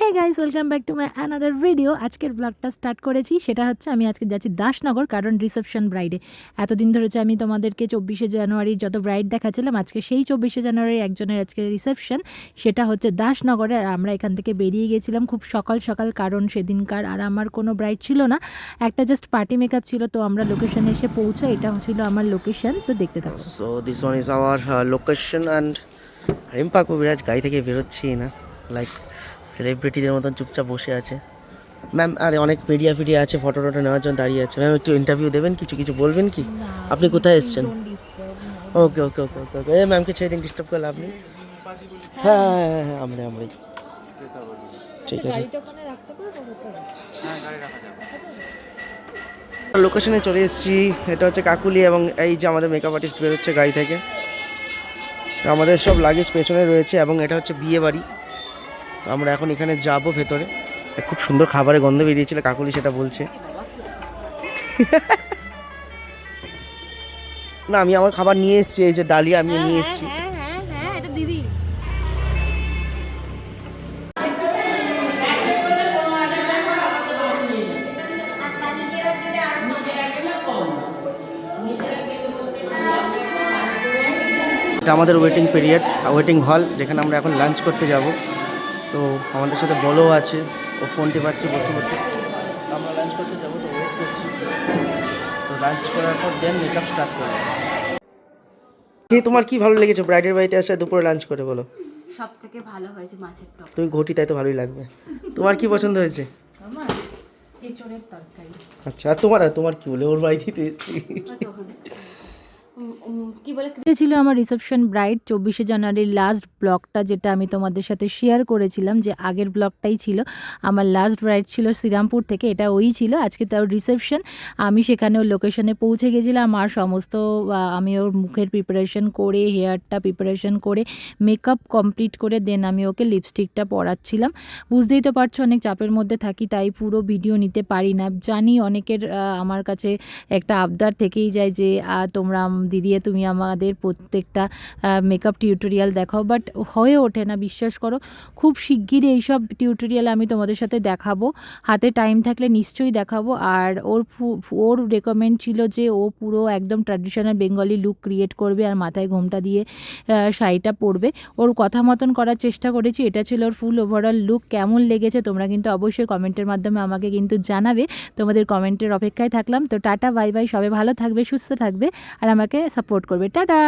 Hi guys, welcome back to my another video. আজকের ব্লগটা start করেছি, সেটা হচ্ছে আমি আজকে যাচ্ছি দাসনগর, কারণ রিসেপশন ব্রাইডে। এতদিন ধরে আমি তোমাদেরকে 24শে জানুয়ারির যত ব্রাইড দেখাচ্ছিলাম, আজকে সেই 24শে জানুয়ারির একজনের আজকে রিসেপশন, সেটা হচ্ছে দাসনগরে। আর আমরা এখান থেকে বেরিয়ে গেছিলাম খুব সকাল সকাল, কারণ সেদিনকার আর আমার কোনো ব্রাইড ছিল না, একটা জাস্ট পার্টি মেকআপ ছিল। তো আমরা লোকেশনে এসে পৌঁছো, এটা ছিল আমার লোকেশন, তো দেখতে থাকো। So this one is our location and Rimpa কবিরাজ গাড়ি থেকে বেরোচ্ছি না, লাইক সেলিব্রিটিদের মতন চুপচাপ বসে আছে। ম্যাম আরে অনেক মিডিয়া ফিডিয়া আছে, ফটো টটো নেওয়ার জন্য দাঁড়িয়ে আছে। ম্যাম একটু ইন্টারভিউ দেবেন, কিছু বলবেন কি? আপনি কোথায় এসেছেন? ওকে ওকে ওকে ওকে ওকে ম্যামকে ছেড়ে দিন, ডিস্টার্ব করলে আপনি। হ্যাঁ হ্যাঁ হ্যাঁ হ্যাঁ আমরাই ঠিক আছে। লোকেশনে চলে এসেছি, এটা হচ্ছে কাকুলি, এবং এই যে আমাদের মেকআপ আর্টিস্ট বেরোচ্ছে গাড়ি থেকে। তো আমাদের সব লাগেজ পেছনে রয়েছে, এবং এটা হচ্ছে বিয়ে বাড়ি। তো আমরা এখন এখানে যাব ভেতরে। খুব সুন্দর খাবারের গন্ধ বেরিয়েছিল, কাকুলি সেটা বলছে। না আমি আমার খাবার নিয়ে এসেছি, এই যে ডালিয়া আমি নিয়ে এসেছি। এটা আমাদের ওয়েটিং পিরিয়ড, ওয়েটিং হল, যেখানে আমরা এখন লাঞ্চ করতে যাব। তো আমাদের সাথে বলো আছে, ও ফোনটি পাচ্ছে বসে বসে। আমরা লাঞ্চ করতে যাবো, তো ওয়েট করছি। তো লাঞ্চ করার পর দেন মেকআপ স্টার্ট করবো। তোমার কি ভালো লেগেছে ব্রাইডের বাড়িতে আসে দুপুরে লাঞ্চ করে? বলো। সব থেকে ভালো হয়েছে মাছের টক। তুমি ঘটি, তাই তো ভালোই লাগবে। তোমার কি পছন্দ হয়েছে? আমার এঁচড়ের তরকারি। আচ্ছা, আর তোমার কি বলে? ওর বাড়িতেই তো এসেছি। কি বলে, এটা ছিল আমার রিসেপশন ব্রাইড 24শে জানুয়ারির লাস্ট ব্লগটা, যেটা আমি তোমাদের সাথে শেয়ার করেছিলাম, যে আগের ব্লগটাই ছিল আমার লাস্ট ব্রাইড, ছিল শ্রীরামপুর থেকে। এটা ওই ছিল আজকে তার রিসেপশন। আমি সেখানে ওর লোকেশনে পৌঁছে গেছিলাম, আর সমস্ত আমি ওর মুখের প্রিপারেশন করে, হেয়ারটা প্রিপারেশন করে, মেকআপ কমপ্লিট করে দেন আমি ওকে লিপস্টিকটা পরাচ্ছিলাম। বুঝতেই তো পারছো অনেক চাপের মধ্যে থাকি, তাই পুরো ভিডিও নিতে পারি না। জানি অনেকের আমার কাছে একটা আবদার থেকেই যায় যে তোমরা দিদি তুমি আমাদের প্রত্যেকটা মেকআপ টিউটোরিয়াল দেখাও, বাট হয়ে ওঠে না, বিশ্বাস করো। খুব শিগগিরই এইসব টিউটোরিয়াল আমি তোমাদের সাথে দেখাবো, হাতে টাইম থাকলে নিশ্চয়ই দেখাবো। আর ওর রেকমেন্ড ছিল যে ও পুরো একদম ট্র্যাডিশনাল বেঙ্গলি লুক ক্রিয়েট করবে, আর মাথায় ঘোমটা দিয়ে শাড়িটা পরবে। ওর কথা মতন করার চেষ্টা করেছি। এটা ছিল ওর ফুল ওভারঅল লুক। কেমন লেগেছে তোমরা কিন্তু অবশ্যই কমেন্টের মাধ্যমে আমাকে কিন্তু জানাবে। তোমাদের কমেন্টের অপেক্ষায় থাকলাম। তো টাটা বাই বাই, সবাই ভালো থাকবে, সুস্থ থাকবে, আর আমাকে সাপোর্ট করবে। টাটা।